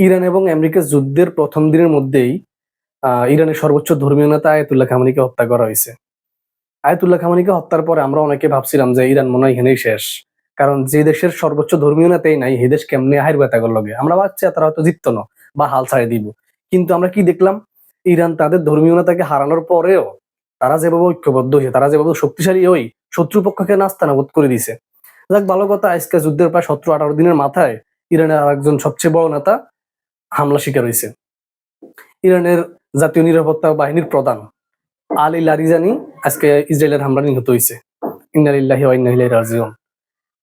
Iran এবং আমেরিকার যুদ্ধের প্রথম দিনের মধ্যেই ইরানের সর্বোচ্চ ধর্মীয় নেতা আয়াতুল্লাহ খামেনিকে হত্যা করা হয়েছে। আয়াতুল্লাহ খামেনিকে হত্যার পরে আমরা অনেকে ভাবছিলাম যে ইরান মনে হয় এখানেই শেষ। কারণ যে দেশের সর্বোচ্চ ধর্মীয় নেতাই নাই, এই দেশ কেমনে হাইর ব্যথা করল গে? আমরা ভাবছি তারা হয়তো জিততো না বা হাল ছাড়িয়ে দিব। কিন্তু আমরা কি দেখলাম? ইরান তাদের ধর্মীয় নেতাকে হারানোর পরেও তারা যেভাবে ঐক্যবদ্ধ হয়েছে, তারা যেভাবে শক্তিশালী ওই শত্রুপক্ষকে নাস্তানাবুদ করে দিছে। যাক, ভালো কথা, আজকে যুদ্ধের প্রায় 17-18 দিনের মাথায় ইরানের আরেকজন সবচেয়ে বড় নেতা হামলা শিকার হয়েছে। ইরানের জাতীয় নিরাপত্তা বাহিনীর প্রধান আলী লারিজানি আজকে ইসরায়েলের হামলা নিহত হয়েছে। ইন্না লিল্লাহি ওয়া ইন্না ইলাইহি রাজিউন।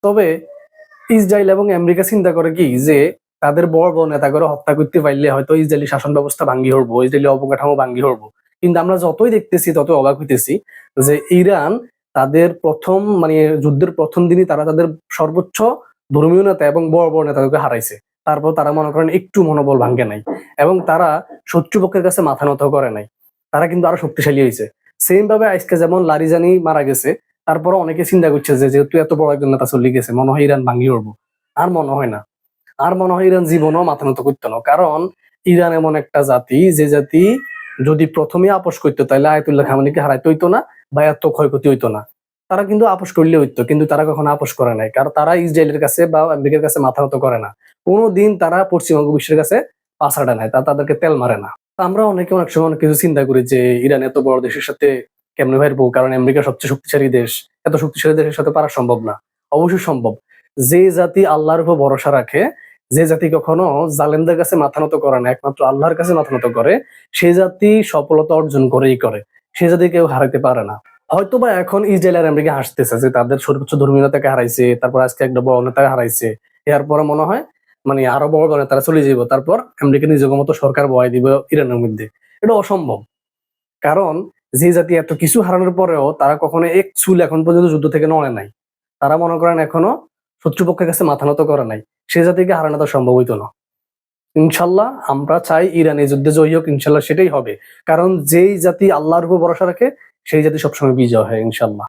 তবে ইসরায়েল এবং আমেরিকা চিন্তা করে কি যে তাদের বড় বড় নেতাকে হত্যা করতে পারলে হয়তো ইসরায়েলি শাসন ব্যবস্থা ভাঙ্গি হবো, ইসরায়েলি অবকাঠামো ভাঙ্গি হবো। কিন্তু আমরা যতই দেখতেছি ততই অবাক হইতেছি যে ইরান তাদের প্রথম যুদ্ধের প্রথম দিনই তারা তাদের সর্বোচ্চ ধর্মীয় নেতা এবং বড় বড় নেতাদেরকে হারাইছে। তারপর তারা মনে করেন একটু মনোবল ভাঙ্গে নাই এবং তারা শত্রুপক্ষের কাছে মাথা নত করে নাই। তারা কিন্তু আরো শক্তিশালী হয়েছে। সেম ভাবে আজকে যেমন লারিজানি মারা গেছে, তারপরে অনেকে চিন্তা করছে যে যেহেতু এত বড় একজন নেতা চলে গেছে, মনে হয় ইরান ভাঙ্গি উঠবো। আর মনে হয় না। আর মনে হয় ইরান জীবনও মাথা নত করতো না। কারণ ইরান এমন একটা জাতি, যে জাতি যদি প্রথমে আপোষ করতো তাহলে আয়াতুল্লাহ খামেনিকে হারাইতে হইতো না বা এত ক্ষয়ক্ষতি হইতো না। তারা কিন্তু আপোষ করলে হইতো, কিন্তু তারা কখনো আপোষ করে নাই। কারণ তারা ইসরায়েলের কাছে বা আমেরিকার কাছে মাথা নত করে না। কোনোদিন তারা পশ্চিমবঙ্গ বিশ্বের কাছে পাছাড়া নেয়, তাদেরকে তেল মারে না। আমরা অনেকে অনেক সময় অনেক কিছু চিন্তা করি যে ইরান এত বড় দেশের সাথে কেমনে ভাইবো, কারণ আমেরিকা সবচেয়ে শক্তিশালী দেশ, এত শক্তিশালী দেশের সাথে পারা সম্ভব না। অবশ্যই সম্ভব। যে জাতি আল্লাহর উপর ভরসা রাখে, যে জাতি কখনো জালেমদের কাছে মাথা নত করে না, একমাত্র আল্লাহর কাছে মাথা নত করে, সে জাতি সফলতা অর্জন করেই করে। সে জাতি কেউ হারাইতে পারে না। হয়তোবা এখন ইসরায়েল আর আমেরিকা হাসতেছে যে তাদের সর্বোচ্চ ধর্মীয় নেতাকে হারাইছে, তারপর আজকে একটা বড় নেতাকে হারাইছে। এরপরে মনে হয় আরো বড় বড় নেতারা চলে যাবো, তারপর আমেরিকা নিজের মতো সরকার বহাই দিব ইরানের মধ্যে। এটা অসম্ভব। কারণ যে জাতি এত কিছু হারানোর পরেও তারা কখনো এক চুল এখন পর্যন্ত যুদ্ধ থেকে নড়ে নাই। তারা মনে করেন এখনো শত্রুপক্ষের কাছে মাথা নত করে নাই। সে জাতিকে হারানো তো সম্ভব হইতো না। ইনশাল্লাহ আমরা চাই ইরান এই যুদ্ধে জয়ী হোক, ইনশাল্লাহ সেটাই হবে। কারণ যেই জাতি আল্লাহর উপর ভরসা রাখে সেই জাতি সবসময় বিজয় হয় ইনশাল্লাহ।